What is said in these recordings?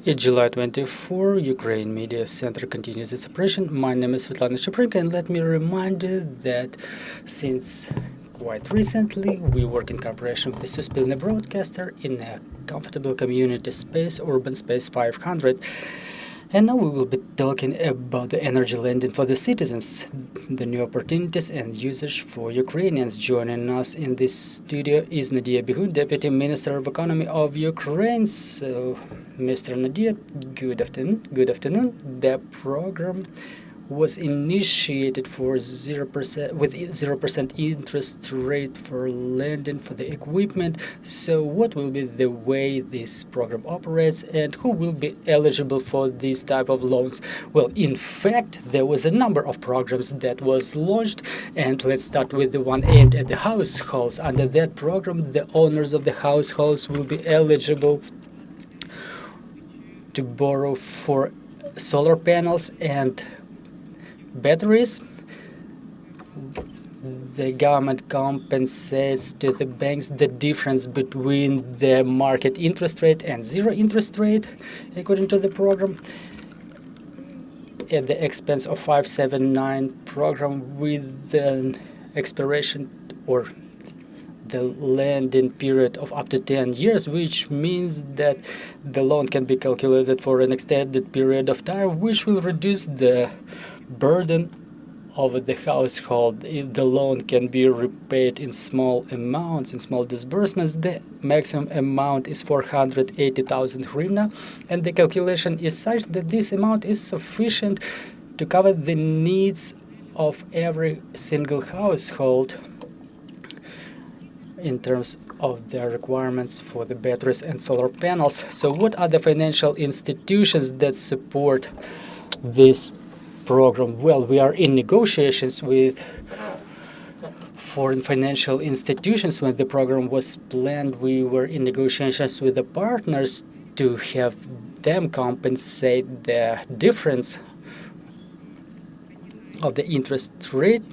In July 24, Ukraine Media Center continues its operation. My name is Svetlana Shaprenko, and let me remind you that since quite recently, we work in cooperation with the Suspilny broadcaster in a comfortable community space, Urban Space 500. And now we will be talking about the energy lending for the citizens, the new opportunities and usage for Ukrainians. Joining us in this studio is Nadiya Bihun, Deputy Minister of Economy of Ukraine. So, Mr. Nadiya, good afternoon. Good afternoon. The program was initiated for 0% with 0% interest rate for lending for the equipment. So what will be the way this program operates and who will be eligible for this type of loans? Well, in fact, there was a number of programs that was launched, and let's start with the one aimed at the households. Under that program, the owners of the households will be eligible to borrow for solar panels and batteries. The government compensates to the banks the difference between the market interest rate and zero interest rate, according to the program, at the expense of 579 program with an expiration or the lending period of up to 10 years, which means that the loan can be calculated for an extended period of time, which will reduce the burden of the household. If the loan can be repaid in small amounts, in small disbursements, the maximum amount is 480,000 hryvnia, and the calculation is such that this amount is sufficient to cover the needs of every single household in terms of their requirements for the batteries and solar panels. So what are the financial institutions that support this program? Well, we are in negotiations with foreign financial institutions. When the program was planned, we were in negotiations with the partners to have them compensate the difference of the interest rate.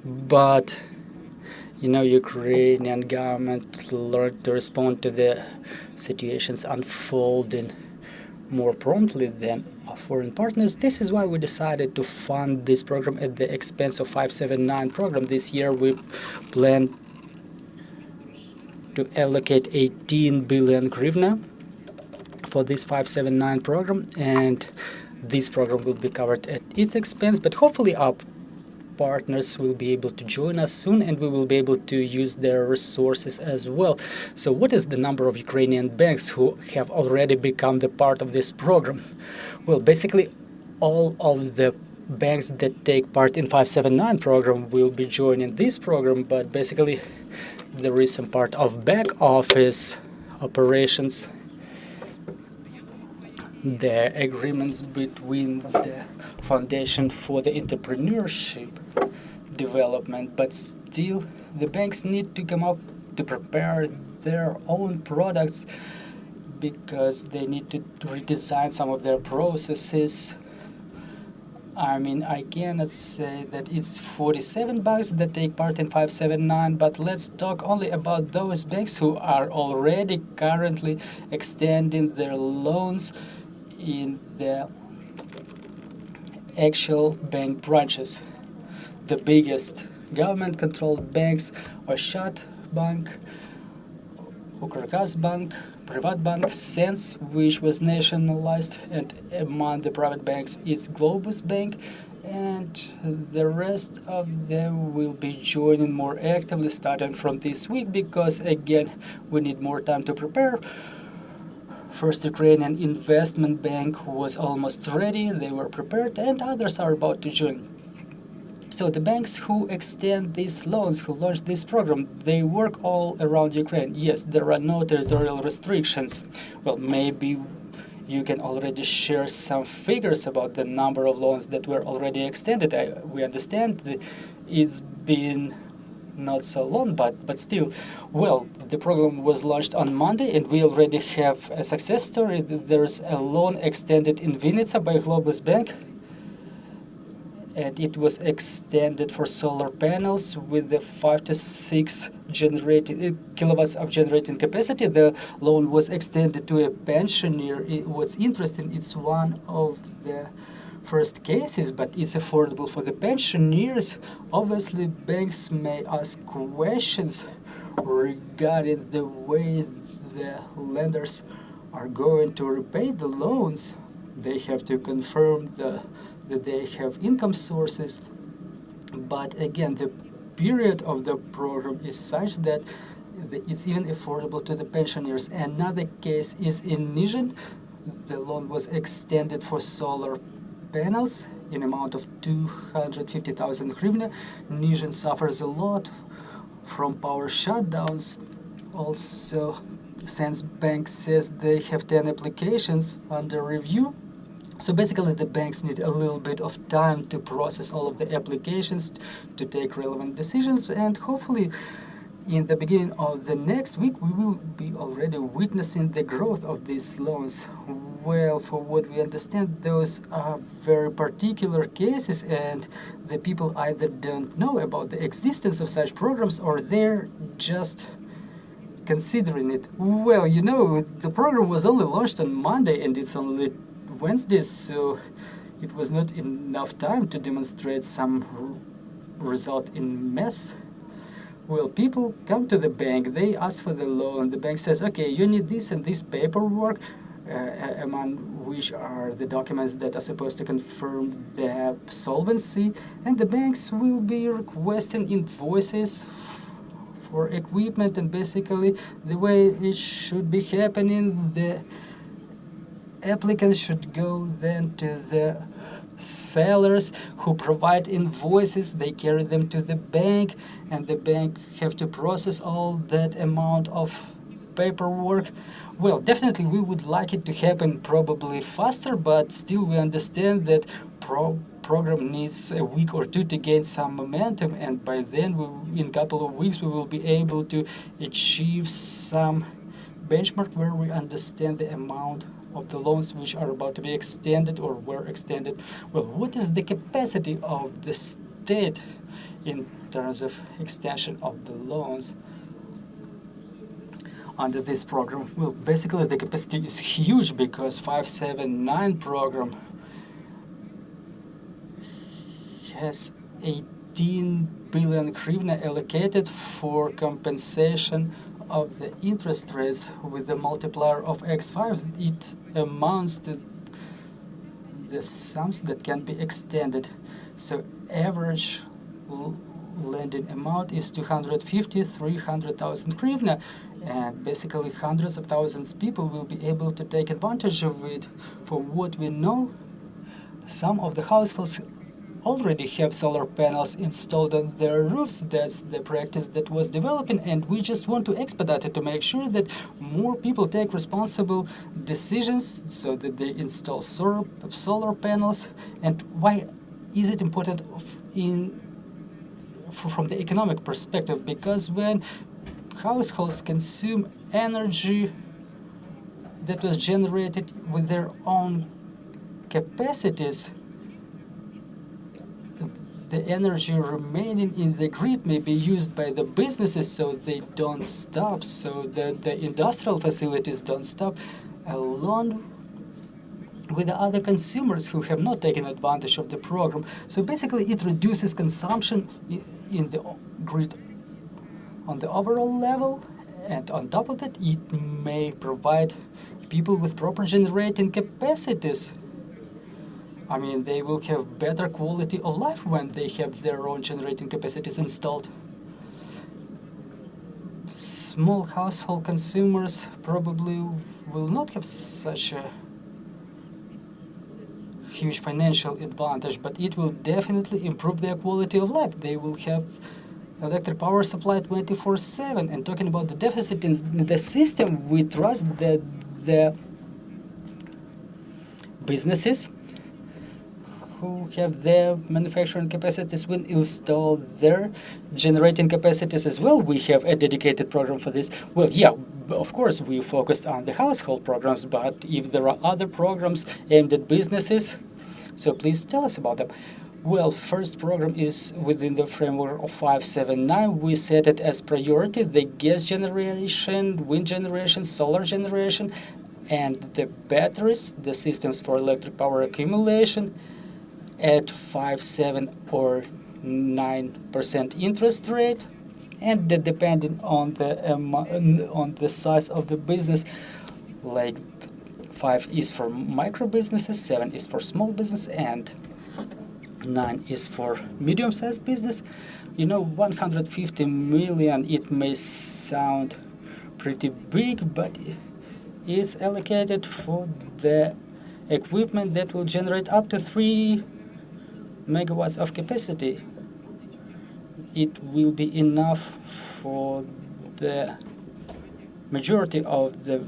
But Ukrainian government learned to respond to the situations unfolding more promptly than our foreign partners. This is why we decided to fund this program at the expense of 579 program. This year we plan to allocate 18 billion hryvnia for this 579 program, and this program will be covered at its expense, but hopefully our partners will be able to join us soon, and we will be able to use their resources as well. So what is the number of Ukrainian banks who have already become the part of this program? Well, basically all of the banks that take part in 579 program will be joining this program, but basically there is some part of back office operations, the agreements between the Foundation for the Entrepreneurship Development, but still the banks need to come up to prepare their own products because they need to redesign some of their processes. I cannot say that it's 47 banks that take part in 579, but let's talk only about those banks who are already currently extending their loans in the actual bank branches. The biggest government-controlled banks are Shat Bank, Ukrgazbank, Privatbank, Sense, which was nationalized, and among the private banks it's Globus Bank, and the rest of them will be joining more actively starting from this week because, again, we need more time to prepare. First Ukrainian Investment Bank was almost ready, they were prepared, and others are about to join. So the banks who extend these loans, who launch this program, they work all around Ukraine. Yes, there are no territorial restrictions. Well, maybe you can already share some figures about the number of loans that were already extended. We understand that it's been not so long, but still. Well, the program was launched on Monday, and we already have a success story. There's a loan extended in Vinnytsia by Globus Bank, and it was extended for solar panels with the 5 to 6 kilowatts of generating capacity. The loan was extended to a pensioner. What's interesting, it's one of the first cases, but it's affordable for the pensioners. Obviously, banks may ask questions regarding the way the lenders are going to repay the loans. They have to confirm that they have income sources. But again, the period of the program is such that it's even affordable to the pensioners. Another case is in Nizhyn. The loan was extended for solar panels in amount of 250,000 hryvnia. Nizhyn suffers a lot from power shutdowns. Also, since bank says they have 10 applications under review, so basically the banks need a little bit of time to process all of the applications, to take relevant decisions, and hopefully in the beginning of the next week we will be already witnessing the growth of these loans. Well, for what we understand, those are very particular cases, and the people either don't know about the existence of such programs or they're just considering it. Well, you know, the program was only launched on Monday and it's only Wednesday, so it was not enough time to demonstrate some result in mass. Well, people come to the bank, they ask for the loan, the bank says, okay, you need this and this paperwork, among which are the documents that are supposed to confirm the solvency, and the banks will be requesting invoices for equipment, and basically the way it should be happening, the applicants should go then to the sellers who provide invoices. They carry them to the bank, and the bank have to process all that amount of paperwork. Well, definitely we would like it to happen probably faster, but still we understand that program needs a week or two to gain some momentum, and by then in a couple of weeks we will be able to achieve some benchmark where we understand the amount of the loans which are about to be extended or were extended. Well, what is the capacity of the state in terms of extension of the loans under this program? Well, basically the capacity is huge, because 579 program has 18 billion hryvnia allocated for compensation of the interest rates. With the multiplier of x5, it amounts to the sums that can be extended. So average lending amount is 250-300,000 hryvnia, and basically hundreds of thousands of people will be able to take advantage of it. For what we know, some of the households already have solar panels installed on their roofs. That's the practice that was developing, and we just want to expedite it to make sure that more people take responsible decisions so that they install solar panels. And why is it important from the economic perspective? Because when households consume energy that was generated with their own capacities, the energy remaining in the grid may be used by the businesses, so they don't stop, so that the industrial facilities don't stop, along with the other consumers who have not taken advantage of the program. So basically it reduces consumption in the grid on the overall level, and on top of that it may provide people with proper generating capacities. I mean, they will have better quality of life when they have their own generating capacities installed. Small household consumers probably will not have such a huge financial advantage, but it will definitely improve their quality of life. They will have electric power supply 24/7. And talking about the deficit in the system, we trust that the businesses who have their manufacturing capacities will install their generating capacities as well. We have a dedicated program for this. Well, yeah, of course we focused on the household programs, but if there are other programs aimed at businesses, so please tell us about them. Well, first program is within the framework of 579. We set it as priority, the gas generation, wind generation, solar generation, and the batteries, the systems for electric power accumulation at 5, 7, or 9% interest rate, and depending on the size of the business, like 5 is for micro businesses, 7 is for small business, and 9 is for medium-sized business. 150 million, it may sound pretty big, but it's allocated for the equipment that will generate up to 3 megawatts of capacity. It will be enough for the majority of the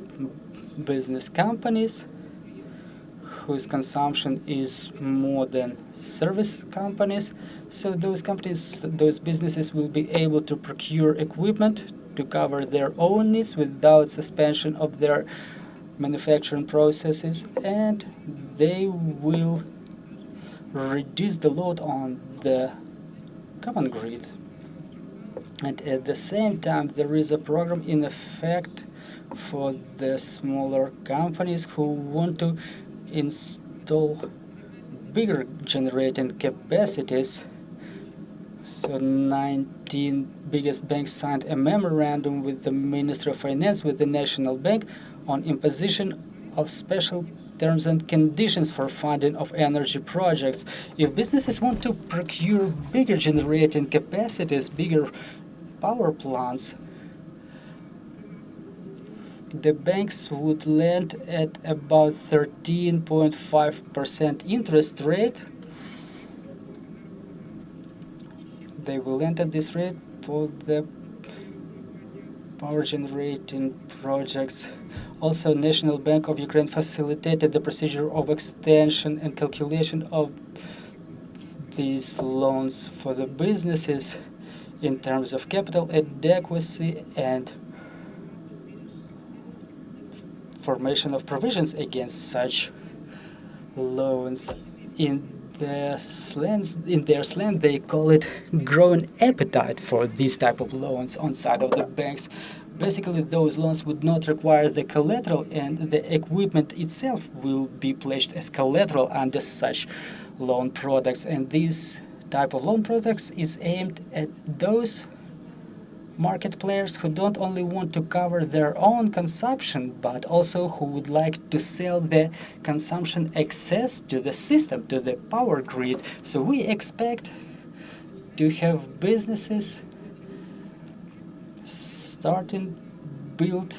business companies whose consumption is more than service companies. So those companies, those businesses will be able to procure equipment to cover their own needs without suspension of their manufacturing processes, and they will reduce the load on the common grid. And at the same time, there is a program in effect for the smaller companies who want to install bigger generating capacities. So 19 biggest banks signed a memorandum with the Ministry of Finance, with the National Bank, on imposition of special terms and conditions for funding of energy projects. If businesses want to procure bigger generating capacities, bigger power plants, the banks would lend at about 13.5% interest rate. They will lend at this rate for the power generating projects. Also, National Bank of Ukraine facilitated the procedure of extension and calculation of these loans for the businesses in terms of capital adequacy and formation of provisions against such loans. In their slang, they call it growing appetite for these type of loans on side of the banks. Basically, those loans would not require the collateral, and the equipment itself will be pledged as collateral under such loan products. And this type of loan products is aimed at those market players who don't only want to cover their own consumption, but also who would like to sell the consumption excess to the system, to the power grid. So we expect to have businesses starting build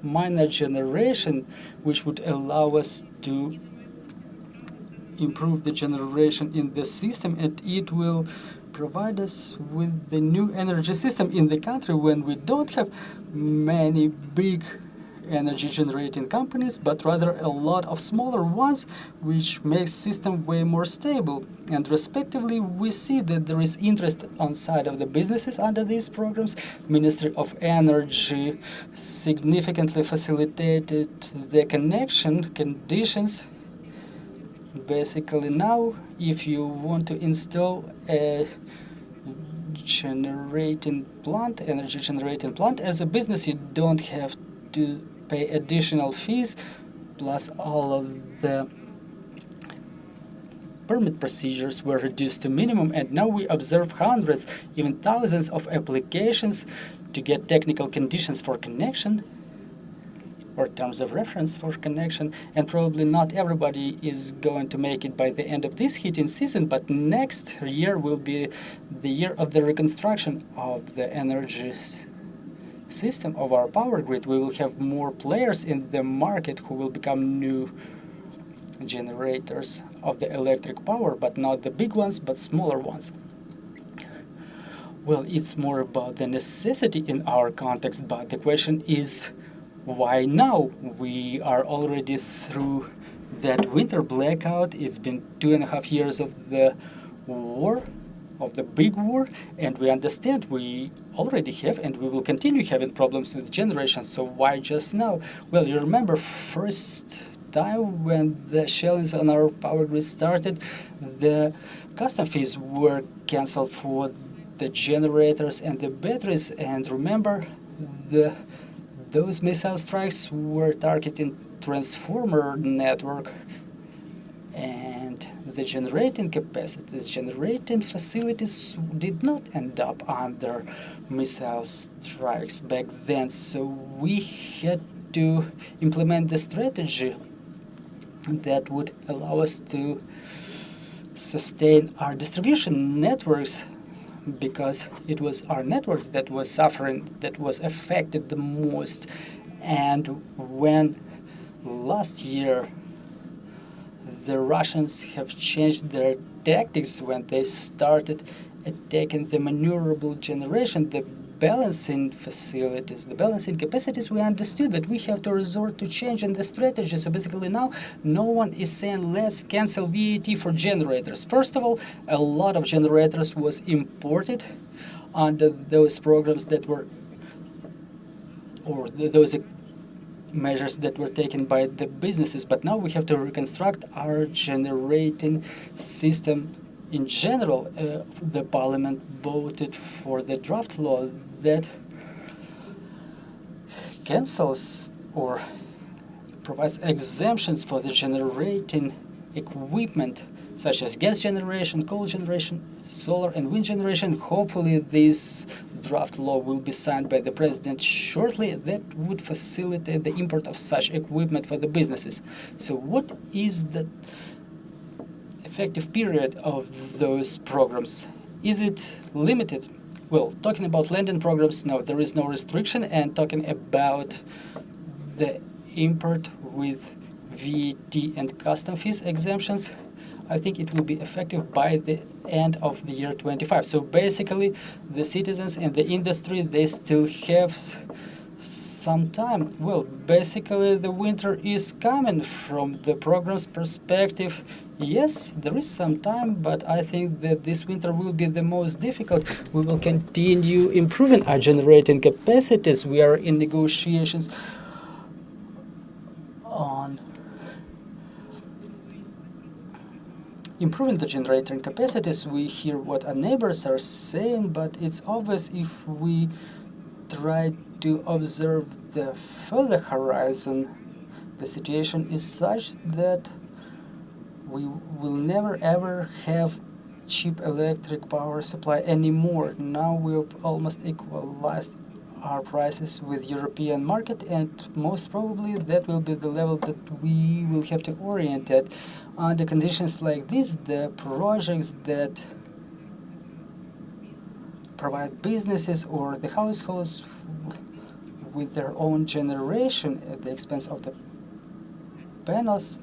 minor generation, which would allow us to improve the generation in the system, and it will provide us with the new energy system in the country when we don't have many big energy generating companies, but rather a lot of smaller ones, which makes system way more stable. And respectively, we see that there is interest on side of the businesses under these programs. Ministry of Energy significantly facilitated the connection conditions. Basically now, if you want to install a generating plant, energy generating plant, as a business, you don't have to pay additional fees, plus all of the permit procedures were reduced to minimum, and now we observe hundreds, even thousands of applications to get technical conditions for connection or terms of reference for connection, and probably not everybody is going to make it by the end of this heating season, but next year will be the year of the reconstruction of the energy system of our power grid. We will have more players in the market who will become new generators of the electric power, but not the big ones, but smaller ones. Well, it's more about the necessity in our context, but the question is, why now? We are already through that winter blackout. It's been 2.5 years of the war, of the big war, and we understand we already have and we will continue having problems with generation. So why just now? Well, you remember first time when the shellings on our power grid started, the custom fees were cancelled for the generators and the batteries. And remember, those missile strikes were targeting transformer network, and the generating capacities, generating facilities did not end up under missile strikes back then. So we had to implement the strategy that would allow us to sustain our distribution networks, because it was our networks that was suffering, that was affected the most. And when last year the Russians have changed their tactics, when they started attacking the maneuverable generation, the balancing facilities, the balancing capacities, we understood that we have to resort to change in the strategy. So basically now no one is saying let's cancel VAT for generators. First of all, a lot of generators was imported under those programs that were, or those measures that were taken by the businesses. But now we have to reconstruct our generating system in general. The parliament voted for the draft law that cancels or provides exemptions for the generating equipment, such as gas generation, coal generation, solar and wind generation. Hopefully this draft law will be signed by the president shortly. That would facilitate the import of such equipment for the businesses. So what is the effective period of those programs? Is it limited? Well, talking about lending programs, no, there is no restriction. And talking about the import with VAT and custom fees exemptions, I think it will be effective by the end of the year 25. So basically, the citizens and the industry, they still have some time. Well, basically, the winter is coming from the program's perspective. Yes, there is some time, but I think that this winter will be the most difficult. We will continue improving our generating capacities. We are in negotiations on improving the generating capacities. We hear what our neighbors are saying, but it's obvious if we try to observe the further horizon, the situation is such that we will never ever have cheap electric power supply anymore. Now we have almost equalized our prices with European market, and most probably that will be the level that we will have to orient at. Under conditions like this, the projects that provide businesses or the households with their own generation at the expense of the panels,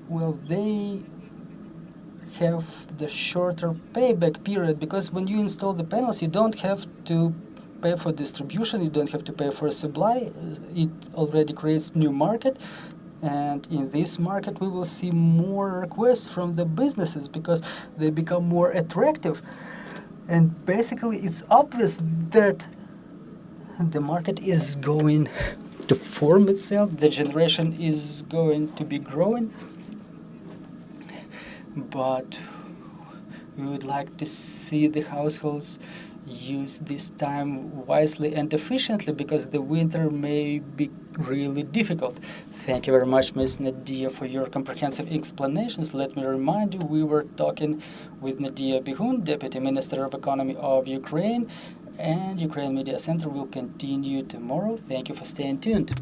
well, they have the shorter payback period, because when you install the panels, you don't have to pay for distribution, you don't have to pay for supply. It already creates new market, and in this market we will see more requests from the businesses because they become more attractive. And basically it's obvious that the market is going to form itself, the generation is going to be growing. But we would like to see the households use this time wisely and efficiently, because the winter may be really difficult. Thank you very much, Ms. Nadiya, for your comprehensive explanations. Let me remind you, we were talking with Nadiya Bihun, Deputy Minister of Economy of Ukraine, and Ukraine Media Center will continue tomorrow. Thank you for staying tuned.